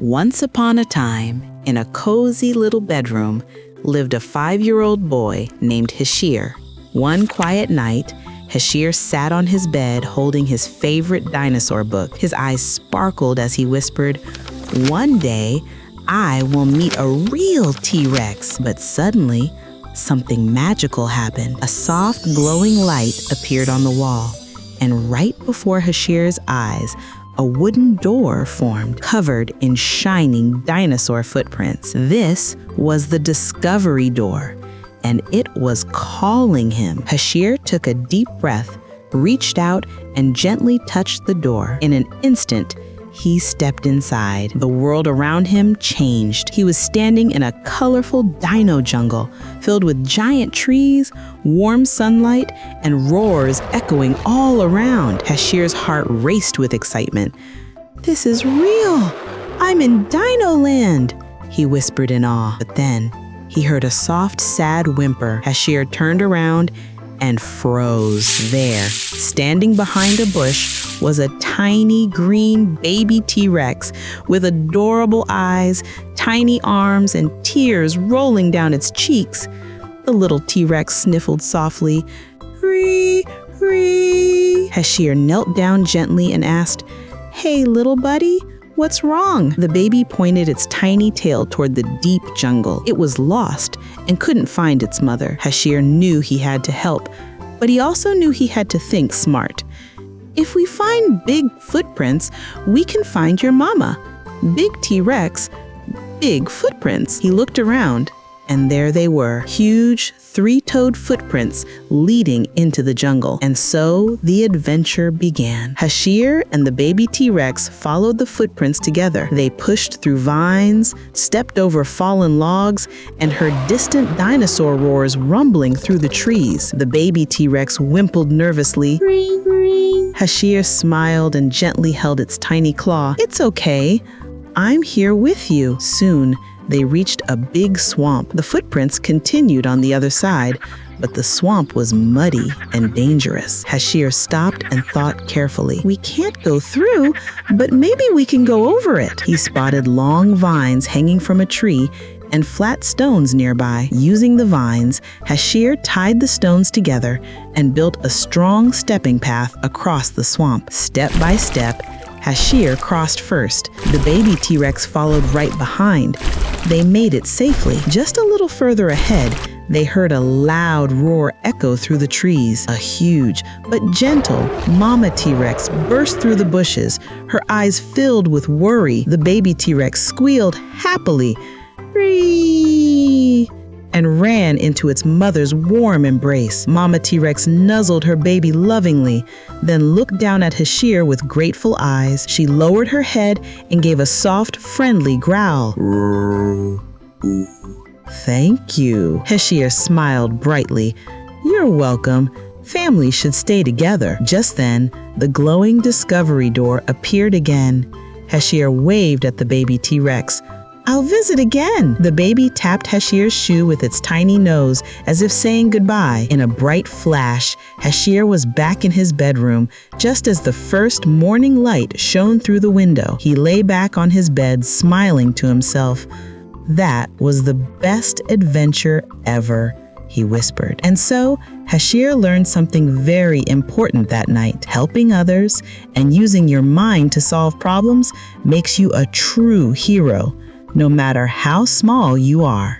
Once upon a time, in a cozy little bedroom, lived a 5-year-old boy named Hashir. One quiet night, Hashir sat on his bed holding his favorite dinosaur book. His eyes sparkled as he whispered, "One day, I will meet a real T-Rex." But suddenly, something magical happened. A soft, glowing light appeared on the wall, and right before Hashir's eyes, a wooden door formed, covered in shining dinosaur footprints. This was the Discovery Door, and it was calling him. Hashir took a deep breath, reached out, and gently touched the door. In an instant, he stepped inside. The world around him changed. He was standing in a colorful dino jungle filled with giant trees, warm sunlight, and roars echoing all around. Hashir's heart raced with excitement. "This is real! I'm in Dino Land!" he whispered in awe. But then he heard a soft, sad whimper. Hashir turned around and froze. There, standing behind a bush, was a tiny green baby T-Rex with adorable eyes, tiny arms, and tears rolling down its cheeks. The little T-Rex sniffled softly. "Ree, ree." Hashir knelt down gently and asked, "Hey, little buddy, what's wrong?" The baby pointed its tiny tail toward the deep jungle. It was lost and couldn't find its mother. Hashir knew he had to help, but he also knew he had to think smart. "If we find big footprints, we can find your mama. Big T-Rex, big footprints." He looked around, and there they were, huge, three-toed footprints leading into the jungle. And so the adventure began. Hashir and the baby T-Rex followed the footprints together. They pushed through vines, stepped over fallen logs, and heard distant dinosaur roars rumbling through the trees. The baby T-Rex whimpered nervously. "Ring, ring." Hashir smiled and gently held its tiny claw. "It's okay. I'm here with you." Soon, they reached a big swamp. The footprints continued on the other side, but the swamp was muddy and dangerous. Hashir stopped and thought carefully. "We can't go through, but maybe we can go over it." He spotted long vines hanging from a tree and flat stones nearby. Using the vines, Hashir tied the stones together and built a strong stepping path across the swamp. Step by step, Hashir crossed first. The baby T-Rex followed right behind. They made it safely. Just a little further ahead, they heard a loud roar echo through the trees. A huge but gentle mama T-Rex burst through the bushes, her eyes filled with worry. The baby T-Rex squealed happily, "Ree!" and ran into its mother's warm embrace. Mama T-Rex nuzzled her baby lovingly, then looked down at Hashir with grateful eyes. She lowered her head and gave a soft, friendly growl. "Thank you." Hashir smiled brightly. "You're welcome. Families should stay together." Just then, the glowing Discovery Door appeared again. Hashir waved at the baby T-Rex. "I'll visit again." The baby tapped Hashir's shoe with its tiny nose as if saying goodbye. In a bright flash, Hashir was back in his bedroom just as the first morning light shone through the window. He lay back on his bed, smiling to himself. "That was the best adventure ever," he whispered. And so, Hashir learned something very important that night. Helping others and using your mind to solve problems makes you a true hero, no matter how small you are.